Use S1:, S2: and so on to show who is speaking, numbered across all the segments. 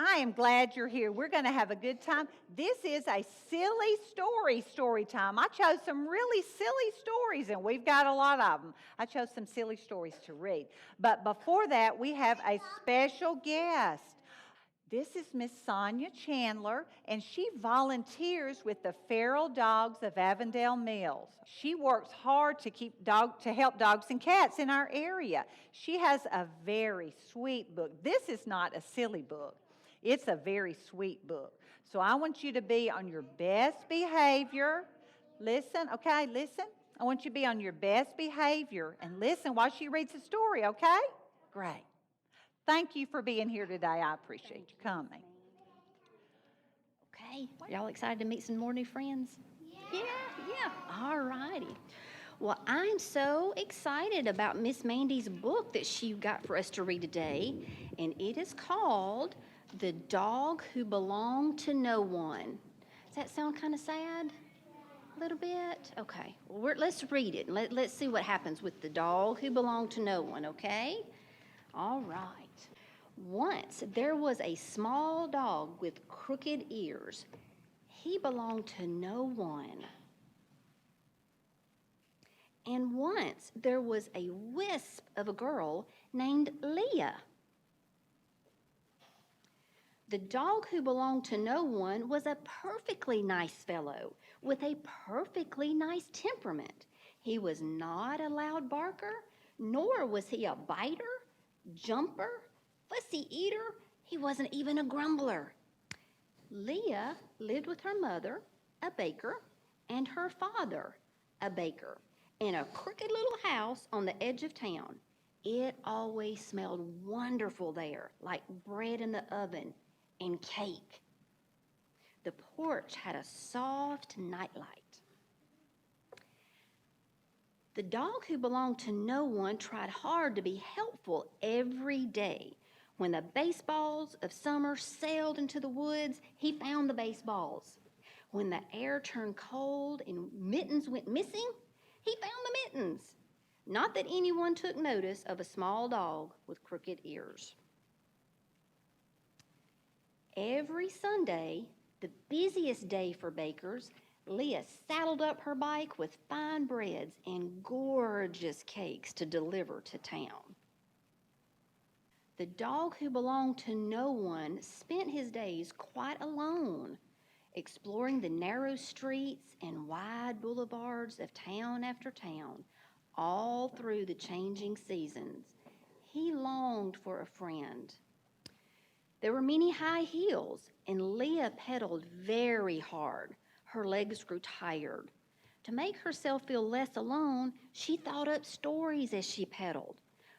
S1: I am glad you're here. We're going to have a good time. This is a silly story time. I chose some really silly stories, and we've got a lot of them. I chose some silly stories to read. But before that, we have a special guest. This is Miss Sonja Chandler, and she volunteers with the Feral Dogs of Avondale Mills. She works hard to help dogs and cats in our area. She has a very sweet book. This is not a silly book. It's a very sweet book. So I want you to be on your best behavior. Listen, okay, listen. I want you to be on your best behavior and listen while she reads the story, okay? Great. Thank you for being here today. I appreciate you coming.
S2: Okay, y'all excited to meet some more new friends? Yeah. All righty. Well, I'm so excited about Miss Mandy's book that she got for us to read today, and it is called The Dog Who Belonged to No One. Does that sound kind of sad? A little bit? Okay, well, let's read it, and let's see what happens with the dog who belonged to no one, okay? All right. Once there was a small dog with crooked ears. He belonged to no one. And once there was a wisp of a girl named Leah. The dog who belonged to no one was a perfectly nice fellow with a perfectly nice temperament. He was not a loud barker, nor was he a biter, jumper, fussy eater. He wasn't even a grumbler. Leah lived with her mother, a baker, and her father, a baker, in a crooked little house on the edge of town. It always smelled wonderful there, like bread in the oven and cake. The porch had a soft nightlight. The dog who belonged to no one tried hard to be helpful every day. When the baseballs of summer sailed into the woods, he found the baseballs. When the air turned cold and mittens went missing, he found the mittens. Not that anyone took notice of a small dog with crooked ears. Every Sunday, the busiest day for bakers, Leah saddled up her bike with fine breads and gorgeous cakes to deliver to town. The dog who belonged to no one spent his days quite alone, exploring the narrow streets and wide boulevards of town after town, all through the changing seasons. He longed for a friend. There were many high heels, and Leah pedaled very hard. Her legs grew tired. To make herself feel less alone, she thought up stories as she pedaled.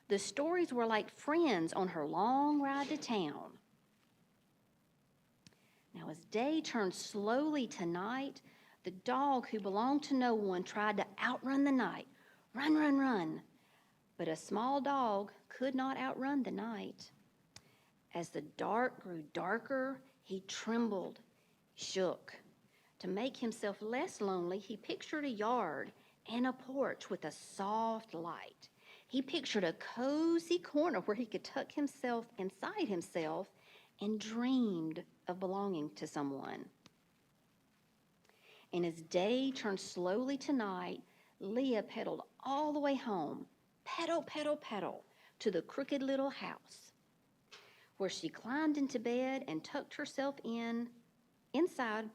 S2: The stories were like friends on her long ride to town. Now, as day turned slowly to night, the dog who belonged to no one tried to outrun the night. Run, run, run. But a small dog could not outrun the night. As the dark grew darker, he trembled, shook. To make himself less lonely, he pictured a yard and a porch with a soft light. He pictured a cozy corner where he could tuck himself inside himself and dreamed of belonging to someone. And as day turned slowly to night, Leah pedaled all the way home, pedal, pedal, pedal, to the crooked little house, where she climbed into bed and tucked herself inside.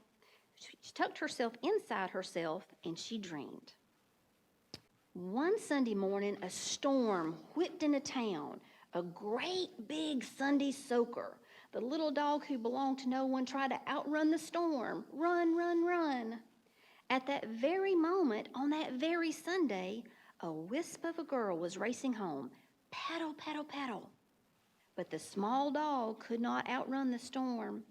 S2: She tucked herself inside herself, and she dreamed. One Sunday morning, a storm whipped into town, a great big Sunday soaker. The little dog who belonged to no one tried to outrun the storm. Run, run, run. At that very moment, on that very Sunday, a wisp of a girl was racing home. Pedal, pedal, pedal. But the small dog could not outrun the storm.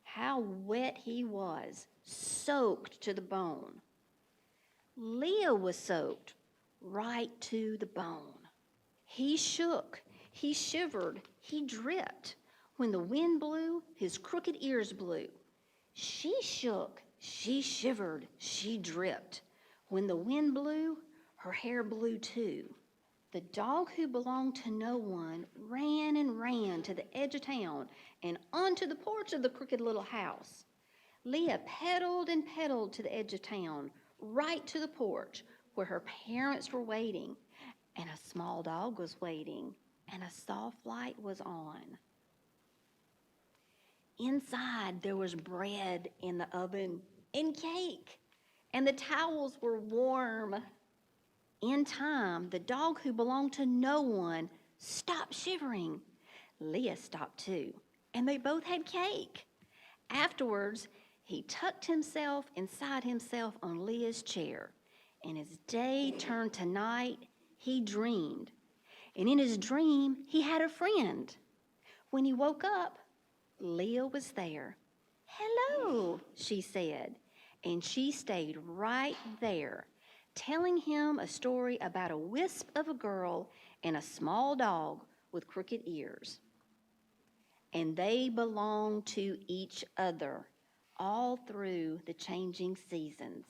S2: How wet he was, soaked to the bone. Leah was soaked right to the bone. He shook, he shivered, he dripped. When the wind blew, his crooked ears blew. She shook, she shivered, she dripped. When the wind blew, her hair blew too. The dog who belonged to no one ran and ran to the edge of town and onto the porch of the crooked little house. Leah pedaled and pedaled to the edge of town, right to the porch where her parents were waiting, and a small dog was waiting, and a soft light was on. Inside, there was bread in the oven and cake, and the towels were warm. In time, the dog who belonged to no one stopped shivering. Leah stopped too, and they both had cake. Afterwards, he tucked himself inside himself on Leah's chair, and as day turned to night, he dreamed. And in his dream, he had a friend. When he woke up, Leah was there. "Hello," she said, and she stayed right there, telling him a story about a wisp of a girl and a small dog with crooked ears. And they belonged to each other all through the changing seasons.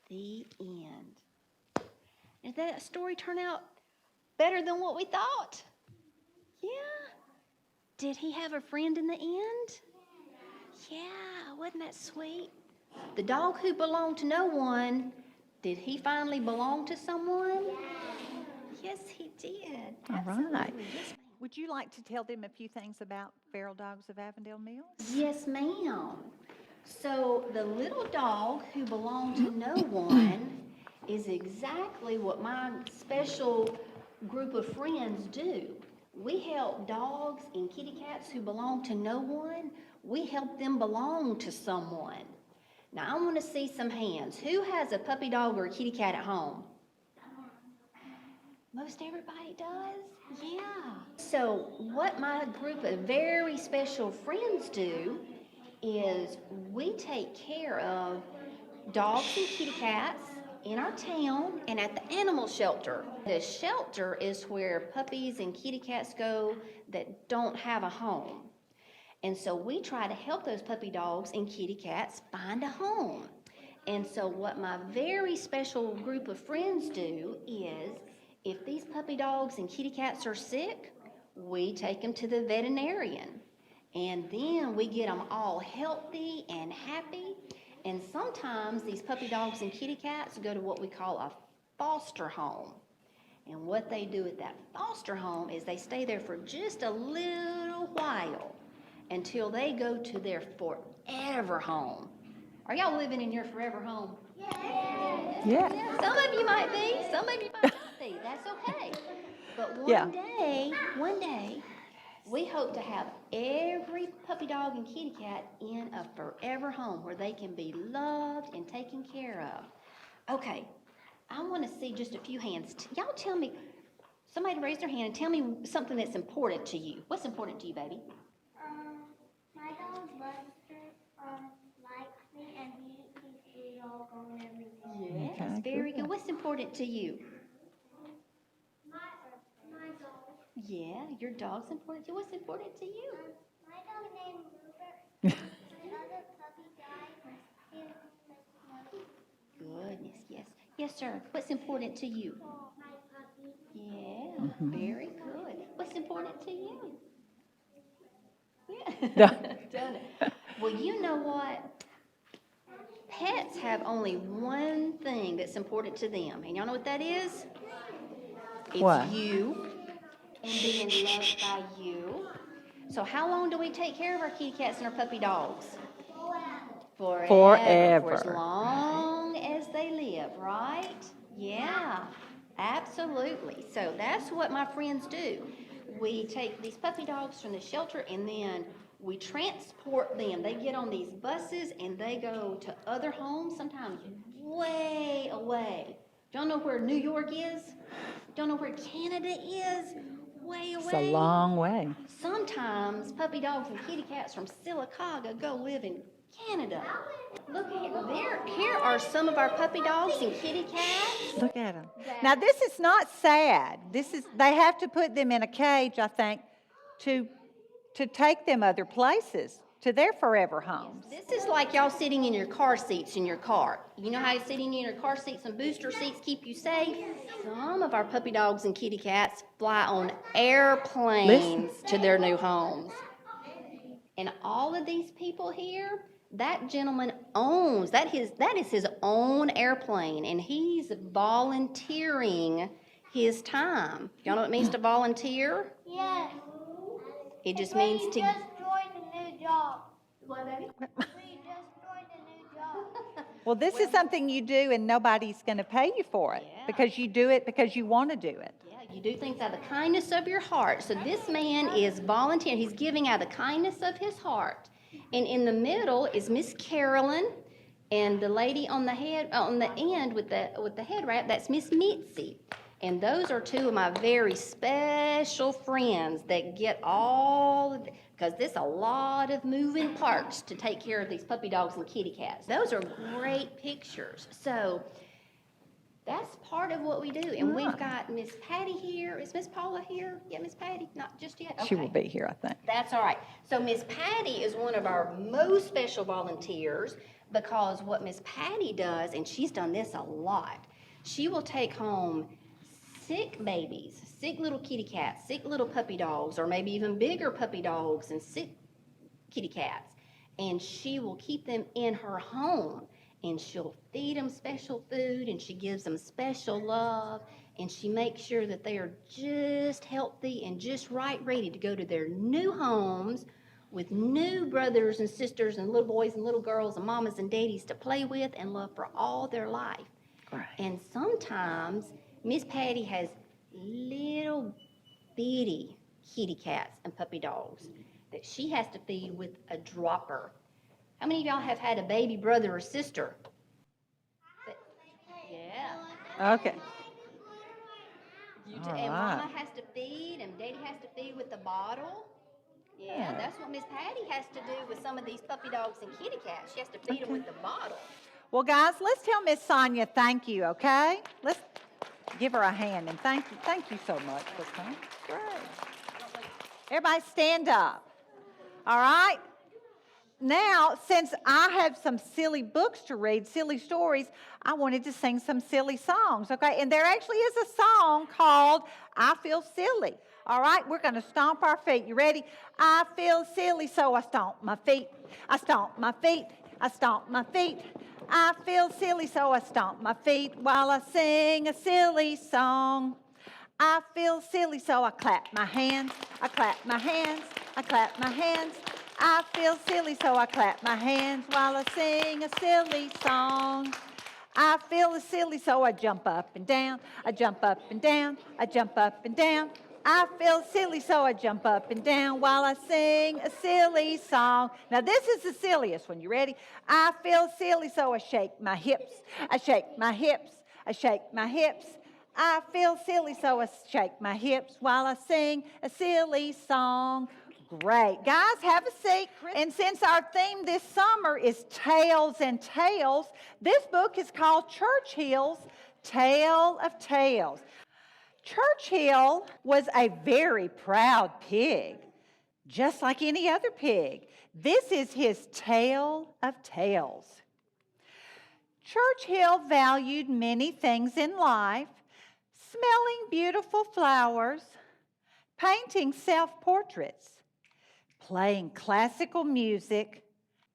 S2: The end. Did that story turn out better than what we thought? Yeah. Did he have a friend in the end? Yeah, wasn't that sweet? The dog who belonged to no one, did he finally belong to someone? Yes, he did.
S1: All right.
S2: Absolutely. Yes, ma'am.
S1: Would you like to tell them a few things about Feral Dogs of Avondale Mills?
S2: Yes, ma'am. So the little dog who belonged to no one is exactly what my special group of friends do. We help dogs and kitty cats who belong to no one. We help them belong to someone. Now, I want to see some hands. Who has a puppy dog or a kitty cat at home? Most everybody does? Yeah. So what my group of very special friends do is we take care of dogs and kitty cats in our town and at the animal shelter. The shelter is where puppies and kitty cats go that don't have a home. And so we try to help those puppy dogs and kitty cats find a home. And so what my very special group of friends do is, if these puppy dogs and kitty cats are sick, we take them to the veterinarian. And then we get them all healthy and happy. And sometimes these puppy dogs and kitty cats go to what we call a foster home. And what they do at that foster home is they stay there for just a little while until they go to their forever home. Are y'all living in your forever home?
S1: Yeah.
S2: Some of you might be, some of you might not be. That's okay. But one day, we hope to have every puppy dog and kitty cat in a forever home where they can be loved and taken care of. Okay, I want to see just a few hands. Y'all tell me, somebody raise their hand and tell me something that's important to you. What's important to you, baby?
S3: My dog Buster likes me and he keeps me all going every day.
S2: Yes, very good. What's important to you?
S3: My dog.
S2: Yeah, your dog's important to you. What's important to you?
S3: My dog named Rupert. My other puppy died.
S2: Goodness, yes. Yes, sir. What's important to you?
S3: My puppy.
S2: Yeah, very good. What's important to you? Yeah. Done it. Well, you know what? Pets have only one thing that's important to them. And y'all know what that is? It's
S1: What?
S2: you and being loved by you. So how long do we take care of our kitty cats and our puppy dogs? Forever. For as
S1: Forever.
S2: long as they live, right? Yeah, absolutely. So that's what my friends do. We take these puppy dogs from the shelter and then we transport them. They get on these buses and they go to other homes, sometimes way away. Don't know where New York is? Don't know where Canada is? Way away.
S1: It's a long way.
S2: Sometimes puppy dogs and kitty cats from Sylacauga go live in Canada. Look at here are some of our puppy dogs and kitty cats.
S1: Look at them. Now, this is not sad. They have to put them in a cage, I think, to take them other places. to their forever homes.
S2: This is like y'all sitting in your car seats in your car. You know how sitting in your car seats and booster seats keep you safe? Some of our puppy dogs and kitty cats fly on airplanes to their new homes. And all of these people here, that gentleman owns, that is his own airplane, and he's volunteering his time. Y'all know what it means to volunteer?
S3: Yes.
S2: It just
S3: We
S2: means to...
S3: just joined a new job. What, baby? We just joined a new job.
S1: Well, this is something you do and nobody's going to pay you for it
S2: Yeah.
S1: because you do it because you want to do it.
S2: Yeah, you do things out of the kindness of your heart. So this man is volunteering. He's giving out of the kindness of his heart. And in the middle is Miss Carolyn, and the lady on the end with the head wrap, that's Miss Mitzi. And those are two of my very special friends that get all of because there's a lot of moving parts to take care of these puppy dogs and kitty cats. Those are great pictures. So that's part of what we do. And we've got Miss Patty here. Is Miss Paula here? Yeah, Miss Patty? Not just yet? Okay.
S1: She will be here, I think.
S2: That's all right. So Miss Patty is one of our most special volunteers because what Miss Patty does, and she's done this a lot, she will take home sick babies, sick little kitty cats, sick little puppy dogs, or maybe even bigger puppy dogs and sick kitty cats, and she will keep them in her home, and she'll feed them special food, and she gives them special love, and she makes sure that they are just healthy and just right ready to go to their new homes with new brothers and sisters and little boys and little girls and mamas and daddies to play with and love for all their life.
S1: Right.
S2: And sometimes Miss Patty has little bitty kitty cats and puppy dogs that she has to feed with a dropper. How many of y'all have had a baby brother or sister? Yeah.
S1: Okay.
S2: And
S1: All
S2: Mama
S1: right.
S2: has to feed and Daddy has to feed with the bottle. Yeah,
S1: Yeah.
S2: that's what Miss Patty has to do with some of these puppy dogs and kitty cats. She has to feed them with the bottle.
S1: Well, guys, let's tell Miss Sonja thank you, okay? Let's give her a hand and thank you. Thank you so much for coming. Great. Everybody stand up. All right? Now, since I have some silly books to read, silly stories, I wanted to sing some silly songs, okay? And there actually is a song called I Feel Silly. All right, we're going to stomp our feet. You ready? I feel silly, so I stomp my feet. I stomp my feet. I stomp my feet. I feel silly, so I stomp my feet while I sing a silly song. I feel silly, so I clap my hands. I clap my hands. I clap my hands. I feel silly, so I clap my hands while I sing a silly song. I feel silly, so I jump up and down. I jump up and down. I jump up and down. I feel silly, so I jump up and down while I sing a silly song. Now, this is the silliest one. You ready? I feel silly, so I shake my hips. I shake my hips. I shake my hips. I feel silly, so I shake my hips while I sing a silly song. Great. Guys, have a seat. And since our theme this summer is Tales and Tales, this book is called Churchill's Tale of Tales. Churchill was a very proud pig, just like any other pig. This is his tale of tales. Churchill valued many things in life: smelling beautiful flowers, painting self-portraits, playing classical music,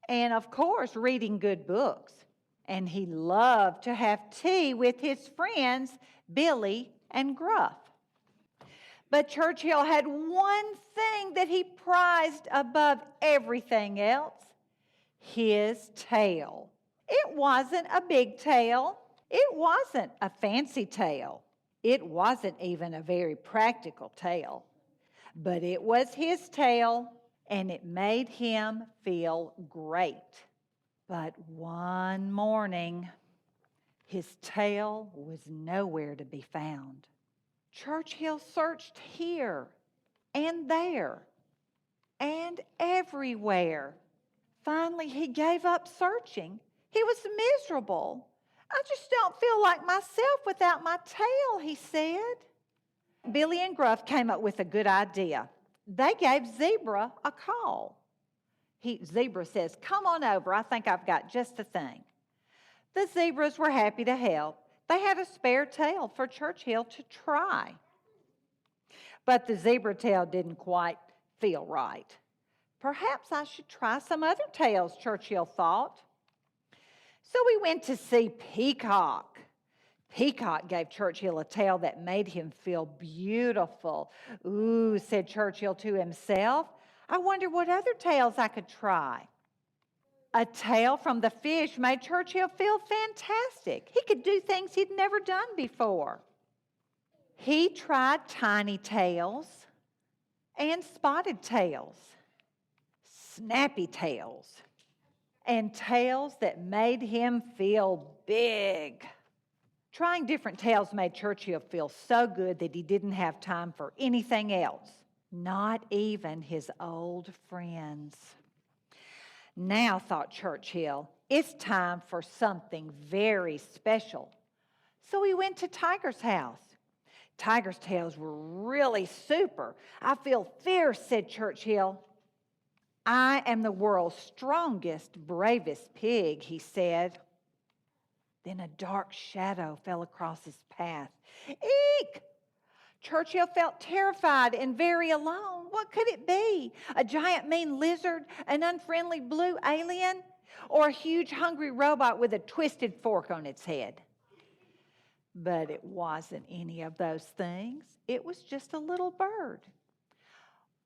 S1: and of course, reading good books. And he loved to have tea with his friends, Billy and Gruff. But Churchill had one thing that he prized above everything else: his tail. It wasn't a big tail. It wasn't a fancy tail. It wasn't even a very practical tail. But it was his tail, and it made him feel great. But one morning, his tail was nowhere to be found. Churchill searched here and there and everywhere. Finally, he gave up searching. He was miserable. I just don't feel like myself without my tail, he said. Billy and Gruff came up with a good idea. They gave Zebra a call. Zebra says, "Come on over. I think I've got just the thing." The zebras were happy to help. They had a spare tail for Churchill to try. But the zebra tail didn't quite feel right. Perhaps I should try some other tails, Churchill thought. So we went to see Peacock. Peacock gave Churchill a tail that made him feel beautiful. "Ooh," said Churchill to himself, "I wonder what other tails I could try." A tail from the fish made Churchill feel fantastic. He could do things he'd never done before. He tried tiny tails and spotted tails, snappy tails, and tails that made him feel big. Trying different tails made Churchill feel so good that he didn't have time for anything else, not even his old friends. Now, thought Churchill, it's time for something very special. So he went to Tiger's house. Tiger's tails were really super. "I feel fierce," said Churchill. "I am the world's strongest, bravest pig," he said. Then a dark shadow fell across his path. Eek! Churchill felt terrified and very alone. What could it be? A giant mean lizard, an unfriendly blue alien, or a huge hungry robot with a twisted fork on its head? But it wasn't any of those things. It was just a little bird.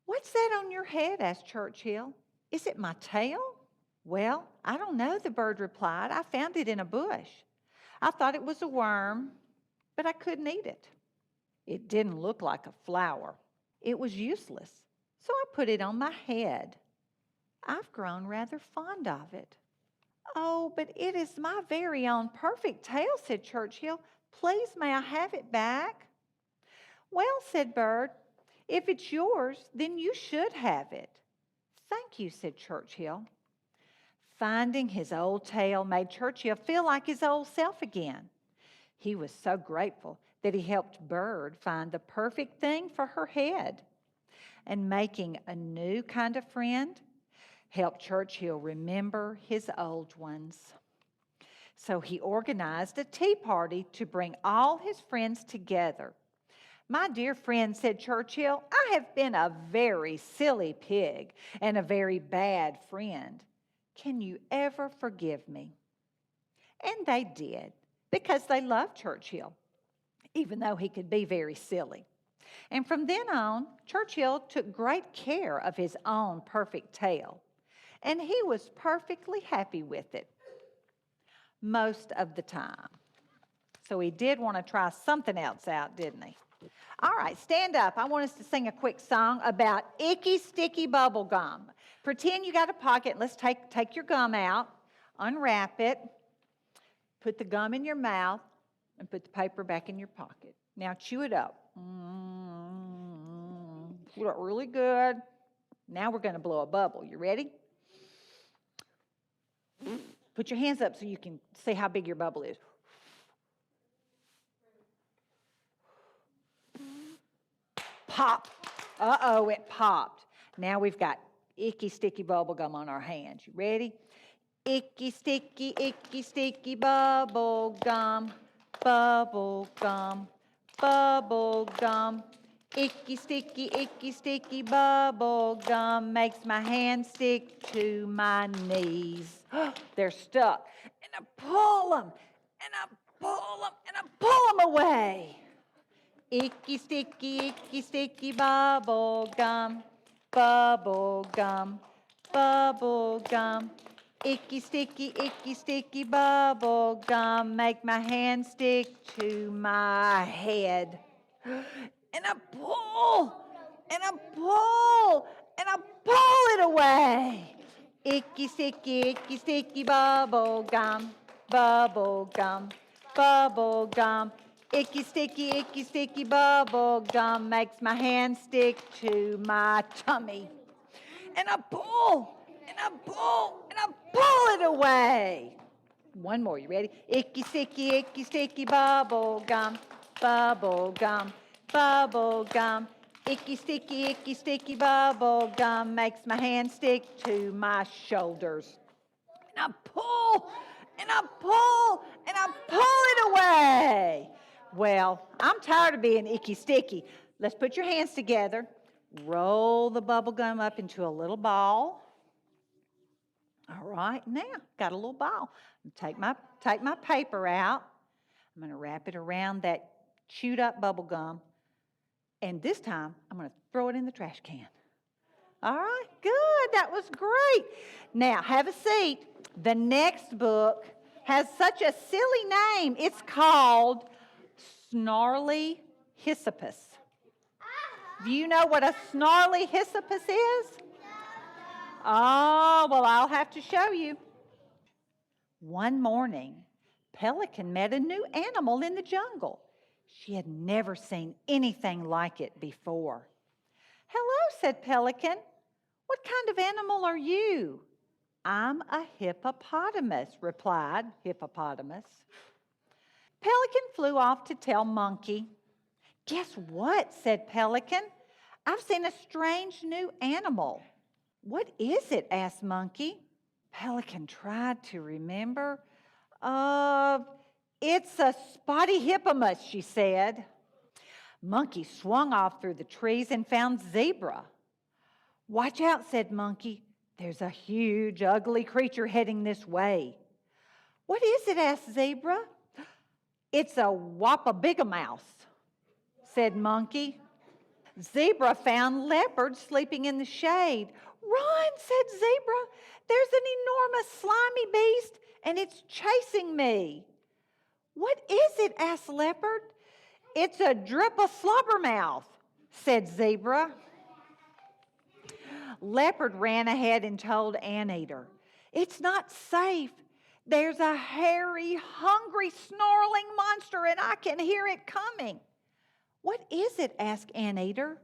S1: "What's that on your head?" asked Churchill. "Is it my tail?" "Well, I don't know," the bird replied. "I found it in a bush. I thought it was a worm, but I couldn't eat it. It didn't look like a flower. It was useless, so I put it on my head. I've grown rather fond of it." "Oh, but it is my very own perfect tail," said Churchill. "Please, may I have it back?" "Well," said Bird, "if it's yours, then you should have it." "Thank you," said Churchill. Finding his old tail made Churchill feel like his old self again. He was so grateful that he helped Bird find the perfect thing for her head. And making a new kind of friend helped Churchill remember his old ones. So he organized a tea party to bring all his friends together. "My dear friend," said Churchill, "I have been a very silly pig and a very bad friend. Can you ever forgive me?" And they did, because they loved Churchill, even though he could be very silly. And from then on, Churchill took great care of his own perfect tail, and he was perfectly happy with it most of the time. So he did want to try something else out, didn't he? All right, stand up. I want us to sing a quick song about icky, sticky bubble gum. Pretend you got a pocket. Let's take your gum out, unwrap it, put the gum in your mouth, and put the paper back in your pocket. Now chew it up. Chew it really good. Now we're going to blow a bubble. You ready? Put your hands up so you can see how big your bubble is. Pop. Uh-oh, it popped. Now we've got icky, sticky bubble gum on our hands. You ready? Icky, sticky bubble gum, bubble gum, bubble gum. Icky, sticky bubble gum makes my hands stick to my knees. They're stuck. And I pull them, and I pull them, and I pull them away. Icky, sticky bubble gum, bubble gum, bubble gum. Icky, sticky bubble gum make my hand stick to my head. And I pull, and I pull, and I pull it away. Icky, sticky bubble gum, bubble gum, bubble gum. Icky, sticky bubble gum makes my hand stick to my tummy. And I pull, and I pull, and I pull it away. One more, you ready? Icky, sticky bubble gum, bubble gum, bubble gum. Icky, sticky bubble gum makes my hand stick to my shoulders. And I pull, and I pull, and I pull it away. Well, I'm tired of being icky sticky. Let's put your hands together. Roll the bubble gum up into a little ball. All right, now got a little ball. Take my paper out. I'm going to wrap it around that chewed up bubble gum. And this time, I'm going to throw it in the trash can. All right, good. That was great. Now, have a seat. The next book has such a silly name. It's called Snarlyhissopus. Do you know what a Snarlyhissopus is? Oh, well, I'll have to show you. One morning, Pelican met a new animal in the jungle. She had never seen anything like it before. "Hello," said Pelican. "What kind of animal are you?" "I'm a hippopotamus," replied Hippopotamus. Pelican flew off to tell Monkey. "Guess what?" said Pelican. "I've seen a strange new animal." "What is it?" asked Monkey. Pelican tried to remember. It's a spotty hippopotamus," she said. Monkey swung off through the trees and found Zebra. "Watch out," said Monkey. "There's a huge, ugly creature heading this way." "What is it?" asked Zebra. "It's a whoppa-big-a-mouse," said Monkey. Zebra found Leopard sleeping in the shade. "Run," said Zebra. "There's an enormous slimy beast, and it's chasing me." "What is it?" asked Leopard. "It's a drip-a-slobbermouth," said Zebra. Leopard ran ahead and told Anteater, "It's not safe. There's a hairy, hungry, snarling monster, and I can hear it coming." "What is it?" asked Anteater.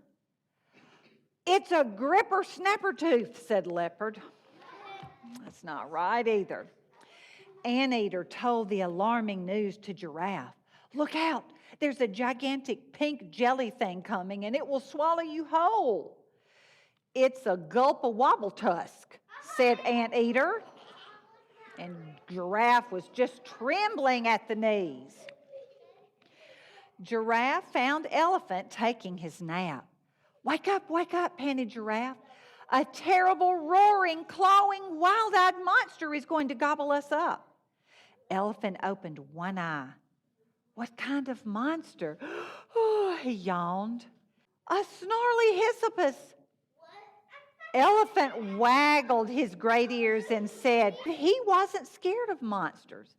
S1: "It's a gripper-snapper-tooth," said Leopard. That's not right either. Anteater told the alarming news to Giraffe. "Look out, there's a gigantic pink jelly thing coming and it will swallow you whole." "It's a gulp-a-wobble tusk," said Anteater. And Giraffe was just trembling at the knees. Giraffe found Elephant taking his nap. Wake up," panted Giraffe. "A terrible, roaring, clawing, wild-eyed monster is going to gobble us up." Elephant opened one eye. "What kind of monster?" "Oh," he yawned. "A Snarlyhissopus." Elephant waggled his great ears and said he wasn't scared of monsters.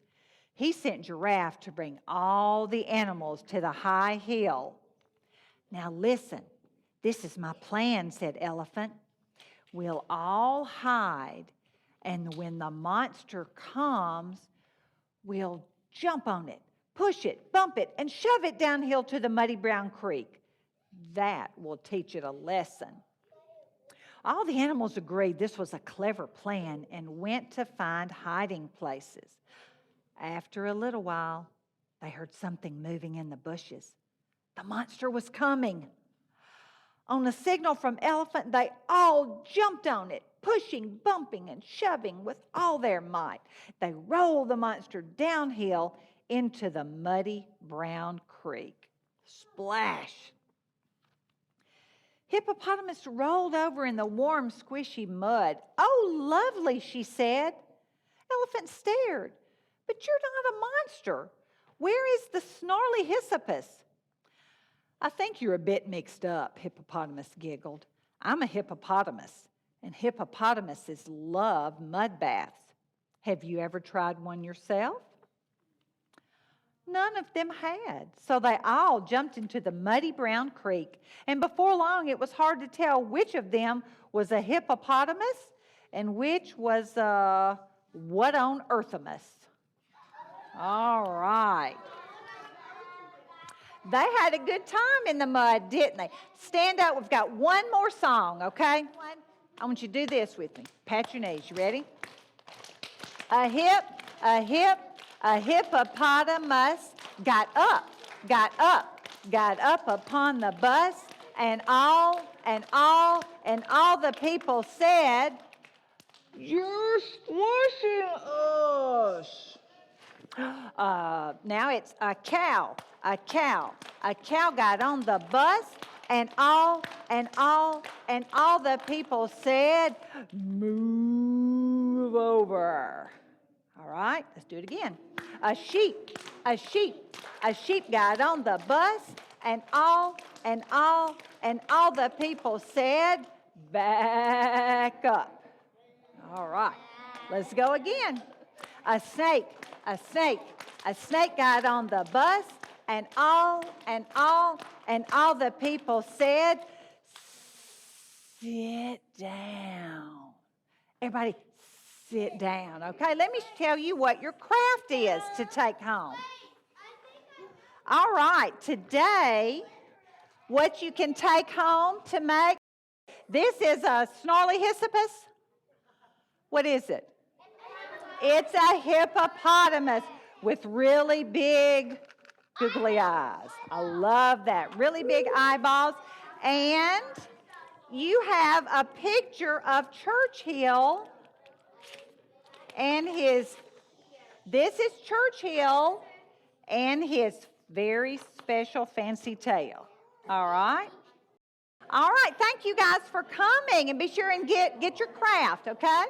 S1: He sent Giraffe to bring all the animals to the high hill. "Now listen, this is my plan," said Elephant. "We'll all hide, and when the monster comes, we'll jump on it, push it, bump it, and shove it downhill to the muddy brown creek. That will teach it a lesson." All the animals agreed this was a clever plan and went to find hiding places. After a little while, they heard something moving in the bushes. The monster was coming. On a signal from Elephant, they all jumped on it, pushing, bumping, and shoving with all their might. They rolled the monster downhill into the muddy brown creek. Splash! Hippopotamus rolled over in the warm, squishy mud. "Oh, lovely," she said. Elephant stared. "But you're not a monster. Where is the Snarlyhissopus?" "I think you're a bit mixed up," Hippopotamus giggled. "I'm a hippopotamus, and hippopotamuses love mud baths. Have you ever tried one yourself?" None of them had, so they all jumped into the muddy brown creek, and before long it was hard to tell which of them was a hippopotamus and which was a what-on-earthamus. All right. They had a good time in the mud, didn't they? Stand up. We've got one more song, okay? I want you to do this with me. Pat your knees. You ready? A hippopotamus got up upon the bus and all the people said, "You're squishing us." Now it's a cow. A cow got on the bus, and all the people said, "Move over." All right, let's do it again. A sheep got on the bus, and all the people said, "Back up." All right, let's go again. A snake got on the bus, and all the people said, "Sit down." Everybody, sit down, okay? Let me tell you what your craft is to take home. All right, today, what you can take home to make, this is a Snarlyhissopus. What is it? It's a hippopotamus with really big, googly eyes. I love that. Really big eyeballs. And you have a picture of Churchill and this is Churchill and his very special fancy tail. All right? All right, thank you guys for coming, and be sure and get your craft, okay?